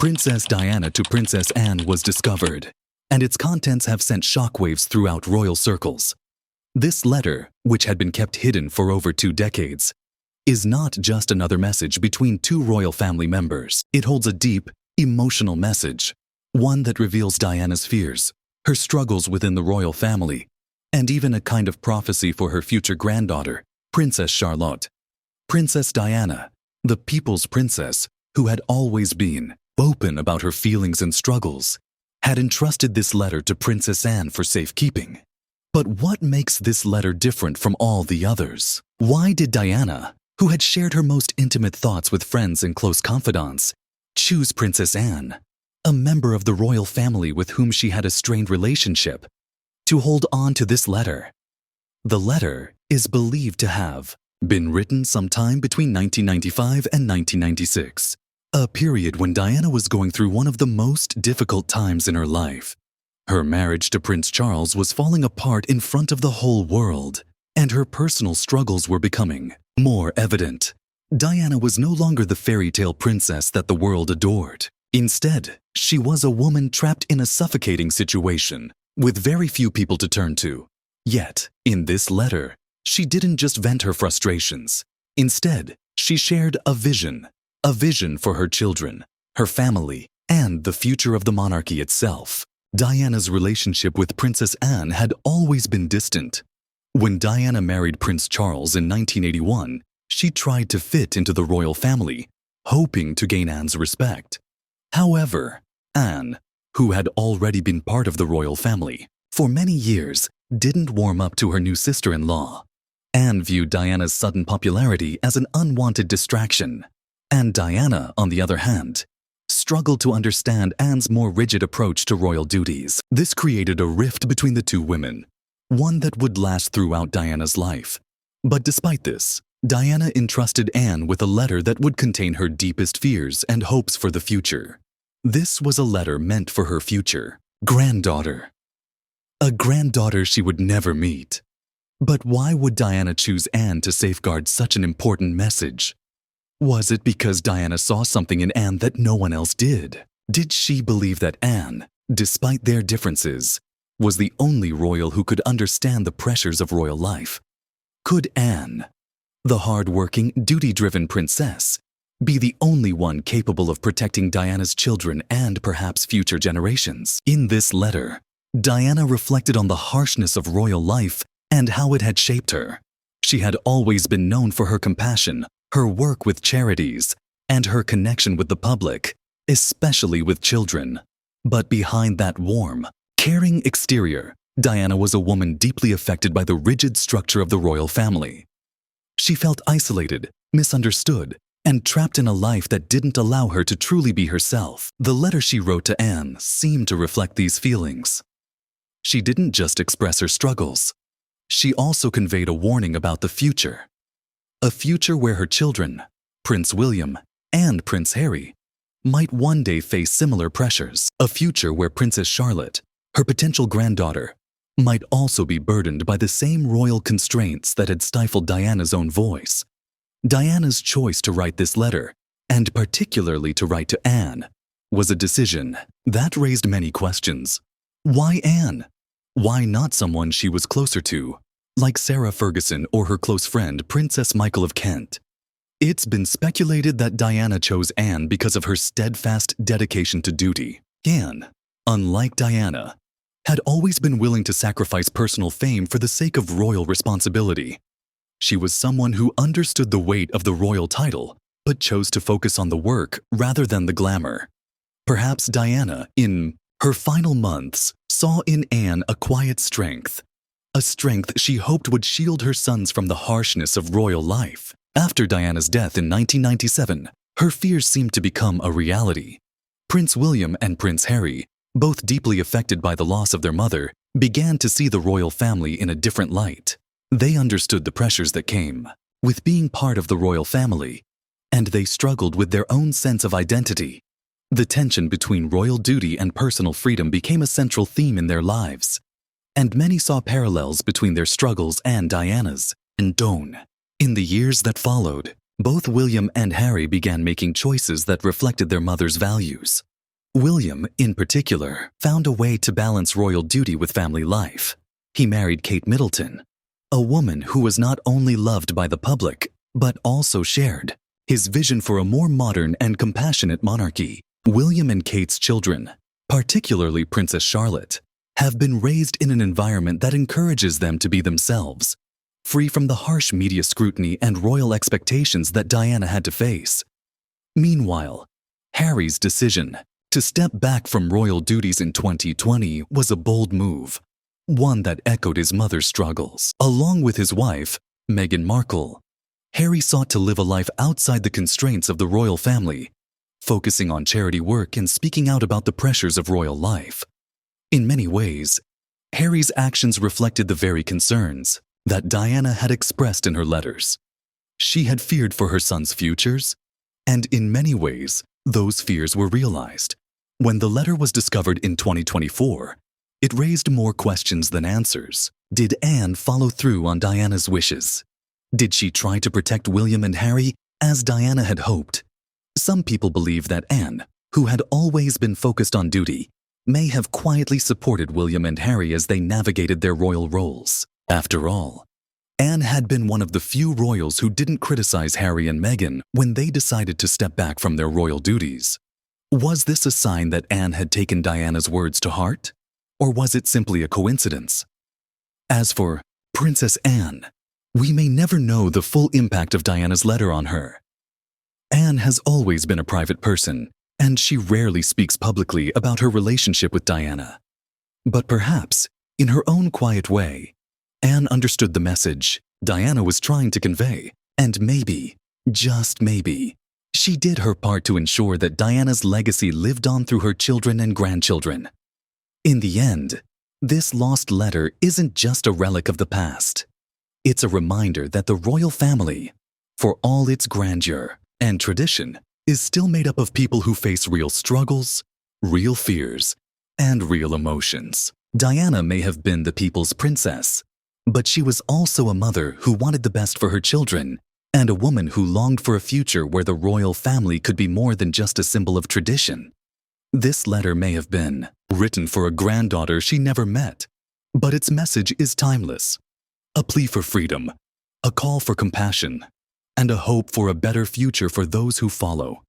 Princess Diana to Princess Anne was discovered, and its contents have sent shockwaves throughout royal circles. This letter, which had been kept hidden for over 2 decades, is not just another message between 2 royal family members. It holds a deep, emotional message, one that reveals Diana's fears, her struggles within the royal family, and even a kind of prophecy for her future granddaughter, Princess Charlotte. Princess Diana, the people's princess, who had always been open about her feelings and struggles, had entrusted this letter to Princess Anne for safekeeping. But what makes this letter different from all the others? Why did Diana, who had shared her most intimate thoughts with friends and close confidants, choose Princess Anne, a member of the royal family with whom she had a strained relationship, to hold on to this letter? The letter is believed to have been written sometime between 1995 and 1996, a period when Diana was going through one of the most difficult times in her life. Her marriage to Prince Charles was falling apart in front of the whole world, and her personal struggles were becoming more evident. Diana was no longer the fairy tale princess that the world adored. Instead, she was a woman trapped in a suffocating situation, with very few people to turn to. Yet, in this letter, she didn't just vent her frustrations. Instead, she shared a vision for her children, her family, and the future of the monarchy itself. Diana's relationship with Princess Anne had always been distant. When Diana married Prince Charles in 1981, she tried to fit into the royal family, hoping to gain Anne's respect. However, Anne, who had already been part of the royal family for many years, didn't warm up to her new sister-in-law. Anne viewed Diana's sudden popularity as an unwanted distraction, and Diana, on the other hand, struggled to understand Anne's more rigid approach to royal duties. This created a rift between the 2 women, one that would last throughout Diana's life. But despite this, Diana entrusted Anne with a letter that would contain her deepest fears and hopes for the future. This was a letter meant for her future granddaughter, a granddaughter she would never meet. But why would Diana choose Anne to safeguard such an important message? Was it because Diana saw something in Anne that no one else did? Did she believe that Anne, despite their differences, was the only royal who could understand the pressures of royal life? Could Anne, the hard-working, duty-driven princess, be the only one capable of protecting Diana's children and perhaps future generations? In this letter, Diana reflected on the harshness of royal life and how it had shaped her. She had always been known for her compassion, her work with charities, and her connection with the public, especially with children. But behind that warm, caring exterior, Diana was a woman deeply affected by the rigid structure of the royal family. She felt isolated, misunderstood, and trapped in a life that didn't allow her to truly be herself. The letter she wrote to Anne seemed to reflect these feelings. She didn't just express her struggles. She also conveyed a warning about the future. A future where her children, Prince William and Prince Harry, might one day face similar pressures. A future where Princess Charlotte, her potential granddaughter, might also be burdened by the same royal constraints that had stifled Diana's own voice. Diana's choice to write this letter, and particularly to write to Anne, was a decision that raised many questions. Why Anne? Why not someone she was closer to, like Sarah Ferguson or her close friend Princess Michael of Kent? It's been speculated that Diana chose Anne because of her steadfast dedication to duty. Anne, unlike Diana, had always been willing to sacrifice personal fame for the sake of royal responsibility. She was someone who understood the weight of the royal title, but chose to focus on the work rather than the glamour. Perhaps Diana, in her final months, saw in Anne a quiet strength, a strength she hoped would shield her sons from the harshness of royal life. After Diana's death in 1997, her fears seemed to become a reality. Prince William and Prince Harry, both deeply affected by the loss of their mother, began to see the royal family in a different light. They understood the pressures that came with being part of the royal family, and they struggled with their own sense of identity. The tension between royal duty and personal freedom became a central theme in their lives, and many saw parallels between their struggles and Diana's. In the years that followed, both William and Harry began making choices that reflected their mother's values. William, in particular, found a way to balance royal duty with family life. He married Kate Middleton, a woman who was not only loved by the public, but also shared his vision for a more modern and compassionate monarchy. William and Kate's children, particularly Princess Charlotte, have been raised in an environment that encourages them to be themselves, free from the harsh media scrutiny and royal expectations that Diana had to face. Meanwhile, Harry's decision to step back from royal duties in 2020 was a bold move, one that echoed his mother's struggles. Along with his wife, Meghan Markle, Harry sought to live a life outside the constraints of the royal family, focusing on charity work and speaking out about the pressures of royal life. In many ways, Harry's actions reflected the very concerns that Diana had expressed in her letters. She had feared for her son's futures, and in many ways, those fears were realized. When the letter was discovered in 2024, it raised more questions than answers. Did Anne follow through on Diana's wishes? Did she try to protect William and Harry as Diana had hoped? Some people believe that Anne, who had always been focused on duty, may have quietly supported William and Harry as they navigated their royal roles. After all, Anne had been one of the few royals who didn't criticize Harry and Meghan when they decided to step back from their royal duties. Was this a sign that Anne had taken Diana's words to heart? Or was it simply a coincidence? As for Princess Anne, we may never know the full impact of Diana's letter on her. Anne has always been a private person, and she rarely speaks publicly about her relationship with Diana. But perhaps, in her own quiet way, Anne understood the message Diana was trying to convey, and maybe, just maybe, she did her part to ensure that Diana's legacy lived on through her children and grandchildren. In the end, this lost letter isn't just a relic of the past. It's a reminder that the royal family, for all its grandeur and tradition, is still made up of people who face real struggles, real fears, and real emotions. Diana may have been the people's princess, but she was also a mother who wanted the best for her children, and a woman who longed for a future where the royal family could be more than just a symbol of tradition. This letter may have been written for a granddaughter she never met, but its message is timeless. A plea for freedom, a call for compassion, and a hope for a better future for those who follow.